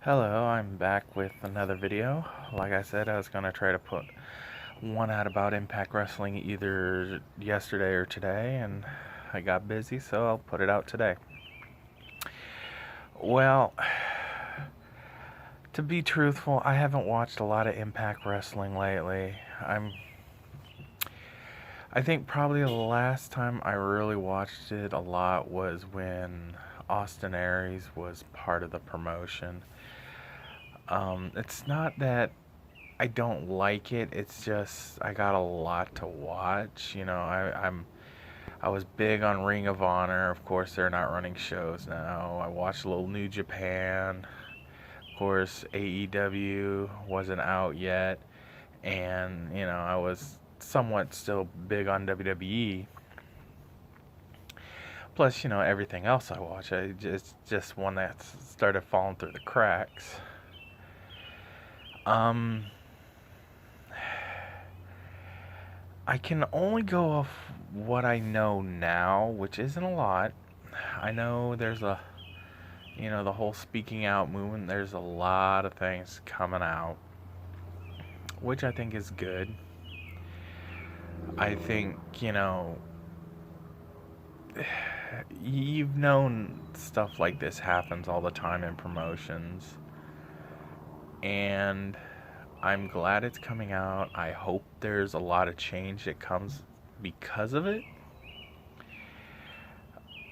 Hello, I'm back with another video. Like I said, I was going to try to put one out about Impact Wrestling either yesterday or today, and I got busy, so I'll put it out today. Well, to be truthful, I haven't watched a lot of Impact Wrestling lately. I think probably the last time I really watched it a lot was when Austin Aries was part of the promotion. It's not that I don't like it. It's just I got a lot to watch. I was big on Ring of Honor. Of course, they're not running shows now. I watched a little New Japan. Of course, AEW wasn't out yet, and I was somewhat still big on WWE. Plus, everything else I watch, just one that started falling through the cracks. Um, I can only go off what I know now, which isn't a lot. I know the whole speaking out movement, there's a lot of things coming out, which I think is good. I think, you've known stuff like this happens all the time in promotions, and I'm glad it's coming out. I hope there's a lot of change that comes because of it.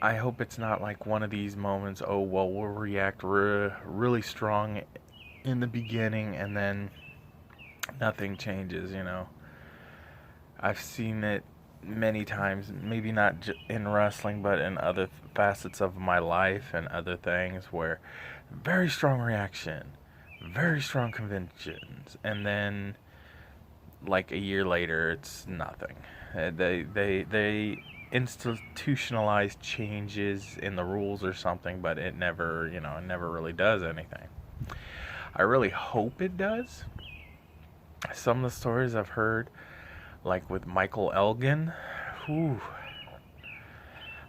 I hope it's not like one of these moments, oh, well, we'll react really strong in the beginning and then nothing changes. I've seen it many times, maybe not in wrestling, but in other facets of my life and other things where very strong reaction, very strong conventions, and then like a year later, it's nothing. They institutionalize changes in the rules or something, but it never really does anything. I really hope it does. Some of the stories I've heard, like with Michael Elgin, whew,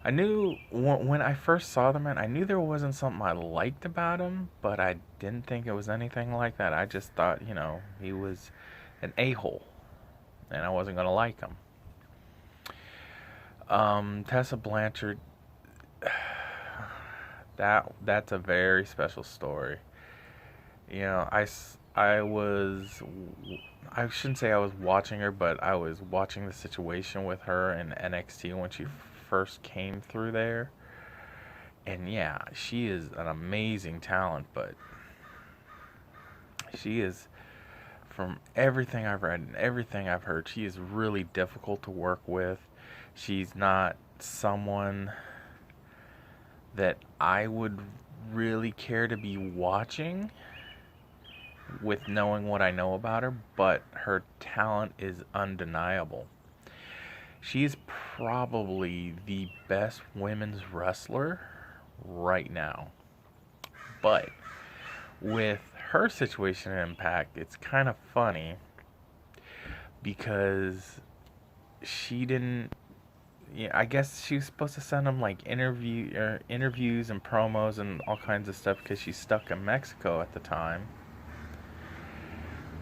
I knew when I first saw the man, I knew there wasn't something I liked about him, but I didn't think it was anything like that. I just thought, he was an a-hole, and I wasn't gonna like him. Tessa Blanchard, that's a very special story. I shouldn't say I was watching her, but I was watching the situation with her in NXT when she first came through there. And yeah, she is an amazing talent, but she is, from everything I've read and everything I've heard, she is really difficult to work with. She's not someone that I would really care to be watching with knowing what I know about her, but her talent is undeniable. She is probably the best women's wrestler right now. But with her situation in Impact, it's kind of funny because she didn't. Yeah, I guess she was supposed to send them like interviews and promos and all kinds of stuff because she's stuck in Mexico at the time,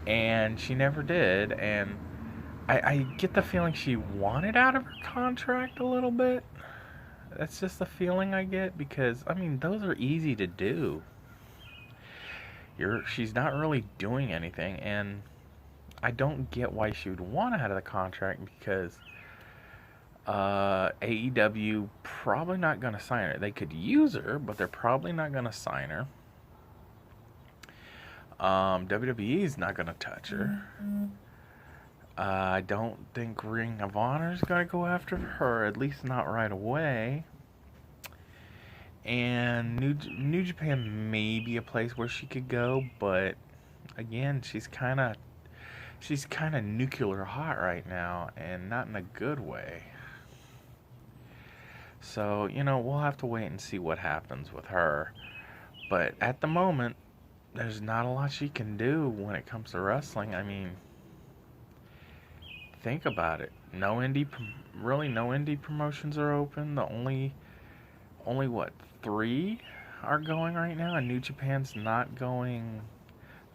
and she never did. And I get the feeling she wanted out of her contract a little bit. That's just the feeling I get because I mean those are easy to do. She's not really doing anything, and I don't get why she would want out of the contract because AEW probably not going to sign her. They could use her, but they're probably not going to sign her. WWE is not going to touch her. I don't think Ring of Honor is going to go after her, at least not right away. And New Japan may be a place where she could go, but again, she's kind of nuclear hot right now, and not in a good way. So, we'll have to wait and see what happens with her. But at the moment, there's not a lot she can do when it comes to wrestling. I mean, think about it. No indie promotions are open. The only what, 3 are going right now, and New Japan's not going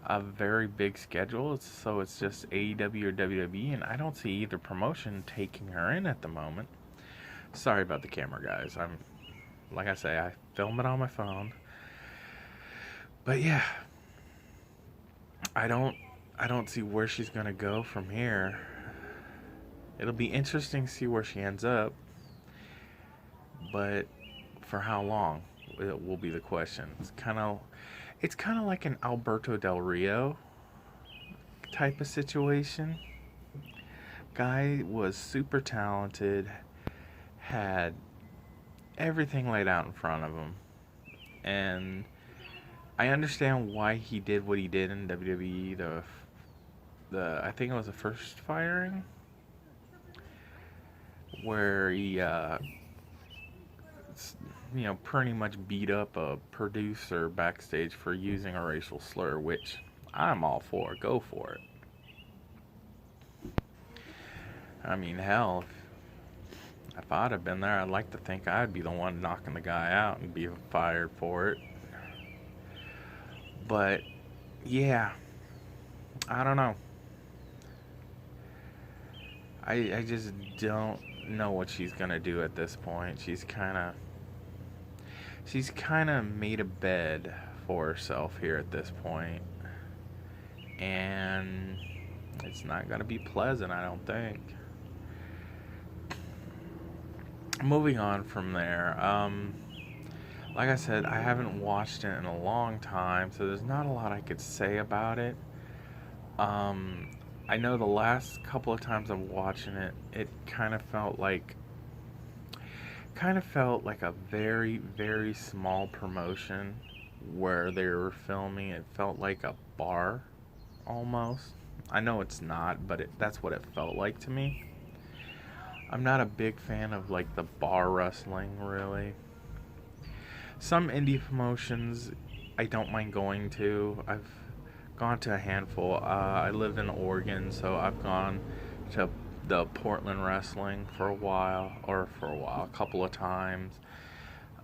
a very big schedule, so it's just AEW or WWE, and I don't see either promotion taking her in at the moment. Sorry about the camera, guys. Like I say, I film it on my phone. But yeah, I don't see where she's gonna go from here. It'll be interesting to see where she ends up, but for how long it will be the question. It's kind of like an Alberto Del Rio type of situation. Guy was super talented, had everything laid out in front of him, and I understand why he did what he did in WWE. I think it was the first firing where he pretty much beat up a producer backstage for using a racial slur, which I'm all for. Go for it. I mean, hell, if I'd have been there, I'd like to think I'd be the one knocking the guy out and be fired for it. But, yeah, I don't know. I just don't know what she's going to do at this point. She's kind of made a bed for herself here at this point. And it's not going to be pleasant, I don't think. Moving on from there, like I said, I haven't watched it in a long time, so there's not a lot I could say about it. I know the last couple of times I'm watching it, it kind of felt like a very, very small promotion where they were filming. It felt like a bar, almost. I know it's not, but that's what it felt like to me. I'm not a big fan of like the bar wrestling, really. Some indie promotions I don't mind going to. I've gone to a handful. I live in Oregon, so I've gone to the Portland Wrestling a couple of times.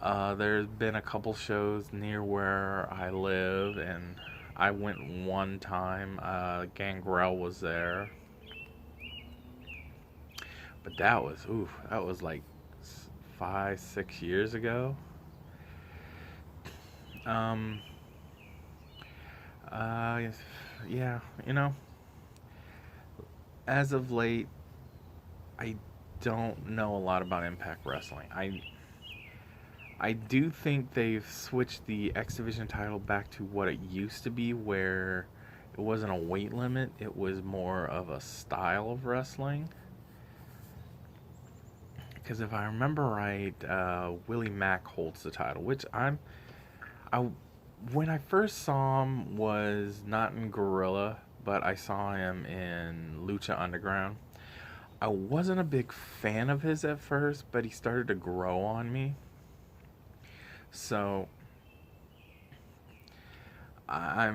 There's been a couple shows near where I live, and I went one time. Gangrel was there. But that was like 5-6 years ago. Yeah, as of late, I don't know a lot about Impact Wrestling. I do think they've switched the X Division title back to what it used to be, where it wasn't a weight limit, it was more of a style of wrestling. Because if I remember right, Willie Mack holds the title, which when I first saw him was not in Gorilla, but I saw him in Lucha Underground. I wasn't a big fan of his at first, but he started to grow on me. So I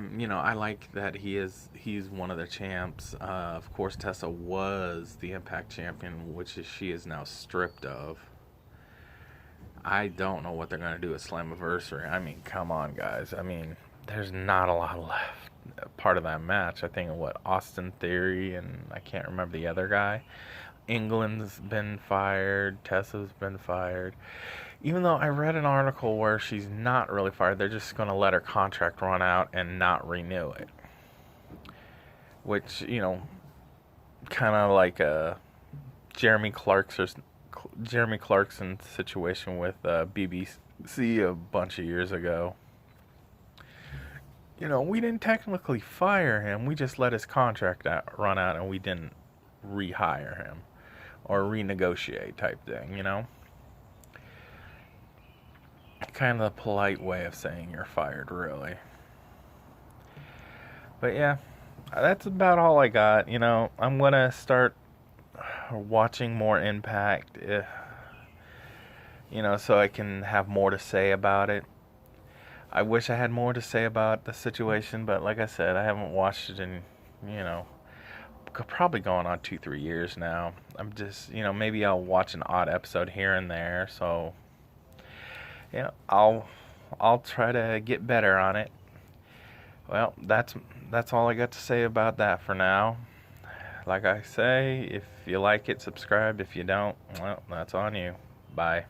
like that he's one of the champs. Of course, Tessa was the Impact champion, which she is now stripped of. I don't know what they're going to do at Slammiversary. I mean, come on, guys. I mean, there's not a lot left. Part of that match, I think, Austin Theory, and I can't remember the other guy. England's been fired. Tessa's been fired. Even though I read an article where she's not really fired, they're just going to let her contract run out and not renew it. Which, kind of like a Jeremy Clarkson situation with BBC a bunch of years ago. We didn't technically fire him. We just let his contract run out and we didn't rehire him or renegotiate type thing, Kind of a polite way of saying you're fired, really. But yeah, that's about all I got. I'm going to start watching more Impact, so I can have more to say about it. I wish I had more to say about the situation, but like I said, I haven't watched it in, probably going on 2-3 years now. I'm just, maybe I'll watch an odd episode here and there, so I'll I'll try to get better on it. Well, that's all I got to say about that for now. Like I say, if you like it, subscribe. If you don't, well, that's on you. Bye.